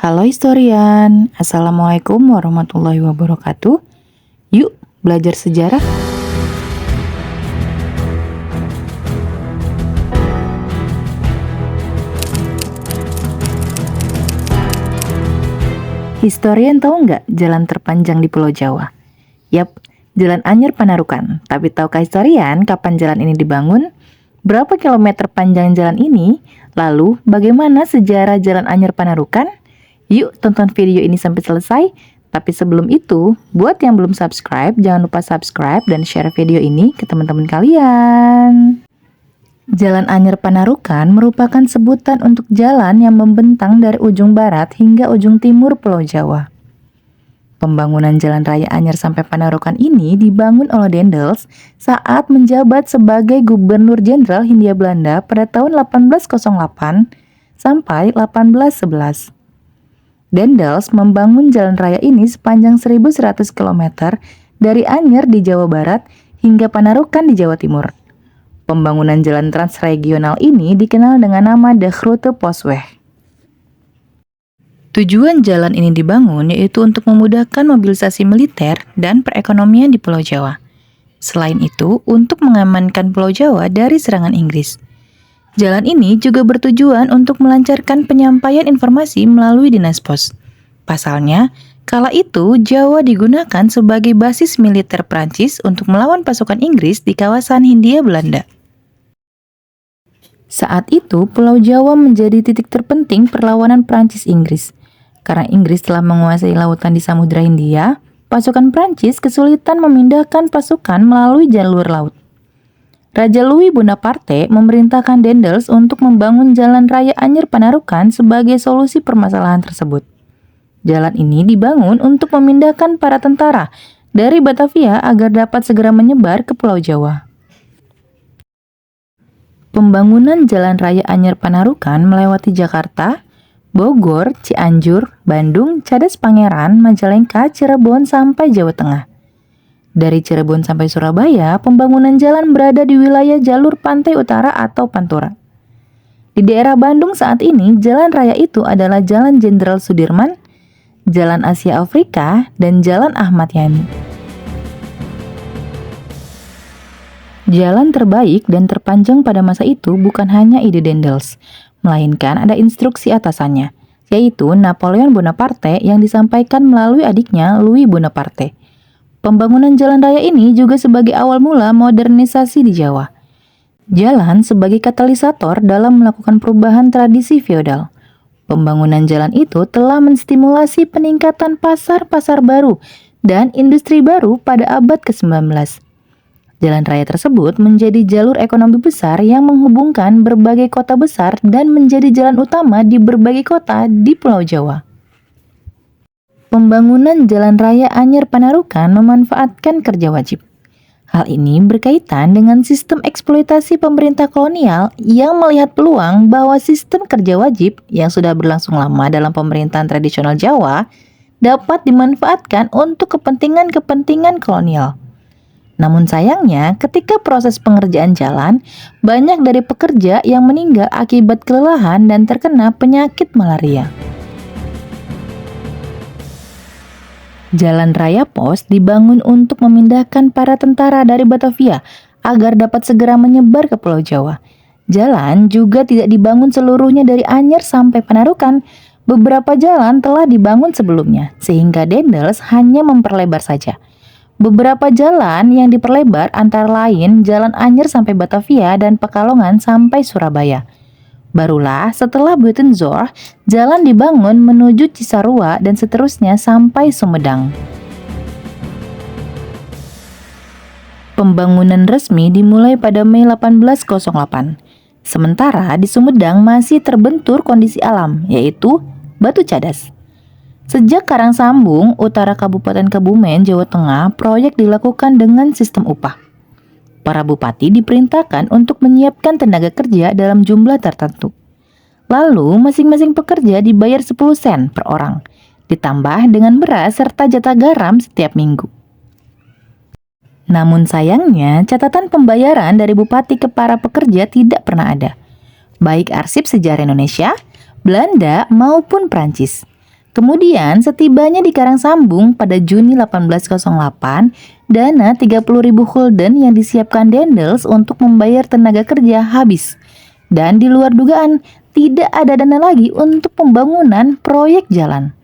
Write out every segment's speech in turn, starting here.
Halo historian, Assalamualaikum warahmatullahi wabarakatuh. Yuk belajar sejarah. Historian tahu nggak jalan terpanjang di Pulau Jawa? Yap, Jalan Anyer Panarukan. Tapi tahukah historian kapan jalan ini dibangun? Berapa kilometer panjang jalan ini? Lalu, bagaimana sejarah Jalan Anyer Panarukan? Yuk tonton video ini sampai selesai. Tapi sebelum itu, buat yang belum subscribe, jangan lupa subscribe dan share video ini ke teman-teman kalian. Jalan Anyer Panarukan merupakan sebutan untuk jalan yang membentang dari ujung barat hingga ujung timur Pulau Jawa. Pembangunan Jalan Raya Anyer sampai Panarukan ini dibangun oleh Daendels saat menjabat sebagai Gubernur Jenderal Hindia Belanda pada tahun 1808 sampai 1811. Daendels membangun jalan raya ini sepanjang 1.100 km dari Anyer di Jawa Barat hingga Panarukan di Jawa Timur. Pembangunan jalan transregional ini dikenal dengan nama De Grote Postweg. Tujuan jalan ini dibangun yaitu untuk memudahkan mobilisasi militer dan perekonomian di Pulau Jawa. Selain itu, untuk mengamankan Pulau Jawa dari serangan Inggris. Jalan ini juga bertujuan untuk melancarkan penyampaian informasi melalui dinas pos. Pasalnya, kala itu Jawa digunakan sebagai basis militer Prancis untuk melawan pasukan Inggris di kawasan Hindia Belanda. Saat itu, Pulau Jawa menjadi titik terpenting perlawanan Prancis-Inggris. Karena Inggris telah menguasai lautan di Samudra Hindia, pasukan Prancis kesulitan memindahkan pasukan melalui jalur laut. Raja Louis Bonaparte memerintahkan Daendels untuk membangun Jalan Raya Anyer Panarukan sebagai solusi permasalahan tersebut. Jalan ini dibangun untuk memindahkan para tentara dari Batavia agar dapat segera menyebar ke Pulau Jawa. Pembangunan Jalan Raya Anyer Panarukan melewati Jakarta, Bogor, Cianjur, Bandung, Cadas Pangeran, Majalengka, Cirebon, sampai Jawa Tengah. Dari Cirebon sampai Surabaya, pembangunan jalan berada di wilayah jalur pantai utara atau Pantura. Di daerah Bandung saat ini, jalan raya itu adalah Jalan Jenderal Sudirman, Jalan Asia Afrika, dan Jalan Ahmad Yani. Jalan terbaik dan terpanjang pada masa itu bukan hanya ide Daendels, melainkan ada instruksi atasannya, yaitu Napoleon Bonaparte yang disampaikan melalui adiknya Louis Bonaparte. Pembangunan jalan raya ini juga sebagai awal mula modernisasi di Jawa. Jalan sebagai katalisator dalam melakukan perubahan tradisi feodal. Pembangunan jalan itu telah menstimulasi peningkatan pasar-pasar baru dan industri baru pada abad ke-19. Jalan raya tersebut menjadi jalur ekonomi besar yang menghubungkan berbagai kota besar dan menjadi jalan utama di berbagai kota di Pulau Jawa. Pembangunan Jalan Raya Anyer Panarukan memanfaatkan kerja wajib. Hal ini berkaitan dengan sistem eksploitasi pemerintah kolonial yang melihat peluang bahwa sistem kerja wajib yang sudah berlangsung lama dalam pemerintahan tradisional Jawa dapat dimanfaatkan untuk kepentingan-kepentingan kolonial. Namun sayangnya, ketika proses pengerjaan jalan, banyak dari pekerja yang meninggal akibat kelelahan dan terkena penyakit malaria. Jalan Raya Pos dibangun untuk memindahkan para tentara dari Batavia agar dapat segera menyebar ke Pulau Jawa. Jalan juga tidak dibangun seluruhnya dari Anyer sampai Panarukan. Beberapa jalan telah dibangun sebelumnya, sehingga Daendels hanya memperlebar saja. Beberapa jalan yang diperlebar antara lain Jalan Anyer sampai Batavia dan Pekalongan sampai Surabaya. Barulah setelah Buitenzorg, jalan dibangun menuju Cisarua dan seterusnya sampai Sumedang. Pembangunan resmi dimulai pada Mei 1808. Sementara di Sumedang masih terbentur kondisi alam, yaitu batu cadas. Sejak Karangsambung, utara Kabupaten Kebumen, Jawa Tengah, proyek dilakukan dengan sistem upah. Para bupati diperintahkan untuk menyiapkan tenaga kerja dalam jumlah tertentu. Lalu, masing-masing pekerja dibayar 10 sen per orang, ditambah dengan beras serta jatah garam setiap minggu. Namun sayangnya, catatan pembayaran dari bupati ke para pekerja tidak pernah ada, baik arsip sejarah Indonesia, Belanda, maupun Prancis. Kemudian, setibanya di Karangsambung pada Juni 1808, dana 30.000 gulden yang disiapkan Daendels untuk membayar tenaga kerja habis. Dan di luar dugaan, tidak ada dana lagi untuk pembangunan proyek jalan.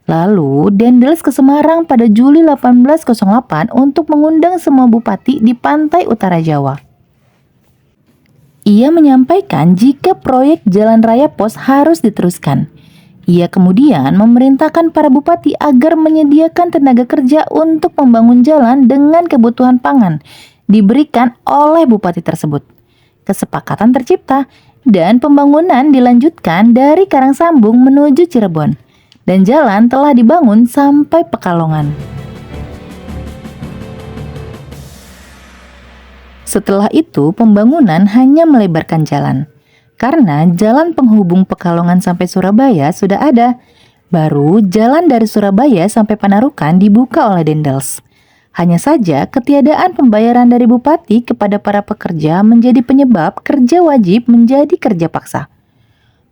Lalu, Daendels ke Semarang pada Juli 1808 untuk mengundang semua bupati di pantai utara Jawa. Ia menyampaikan jika proyek jalan raya pos harus diteruskan. Ia kemudian memerintahkan para bupati agar menyediakan tenaga kerja untuk membangun jalan dengan kebutuhan pangan diberikan oleh bupati tersebut. Kesepakatan tercipta dan pembangunan dilanjutkan dari Karangsambung menuju Cirebon dan jalan telah dibangun sampai Pekalongan. Setelah itu, pembangunan hanya melebarkan jalan. Karena jalan penghubung Pekalongan sampai Surabaya sudah ada. Baru jalan dari Surabaya sampai Panarukan dibuka oleh Daendels. Hanya saja ketiadaan pembayaran dari bupati kepada para pekerja menjadi penyebab kerja wajib menjadi kerja paksa.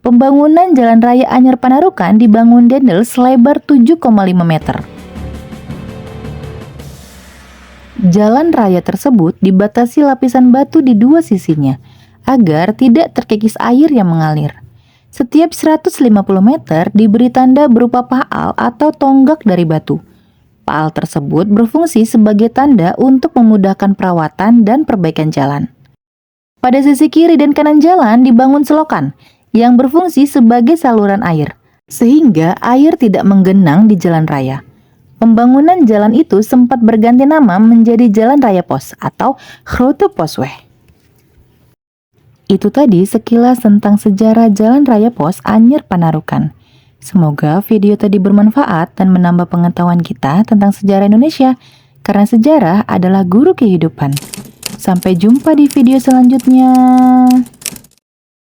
Pembangunan Jalan Raya Anyar Panarukan dibangun Daendels selebar 7,5 meter. Jalan raya tersebut dibatasi lapisan batu di dua sisinya, agar tidak terkikis air yang mengalir. Setiap 150 meter diberi tanda berupa paal atau tonggak dari batu. Paal tersebut berfungsi sebagai tanda untuk memudahkan perawatan dan perbaikan jalan. Pada sisi kiri dan kanan jalan dibangun selokan yang berfungsi sebagai saluran air, sehingga air tidak menggenang di jalan raya. Pembangunan jalan itu sempat berganti nama menjadi Jalan Raya Pos atau Grote Posweg. Itu tadi sekilas tentang sejarah Jalan Raya Pos Anyer Panarukan. Semoga video tadi bermanfaat dan menambah pengetahuan kita tentang sejarah Indonesia, karena sejarah adalah guru kehidupan. Sampai jumpa di video selanjutnya.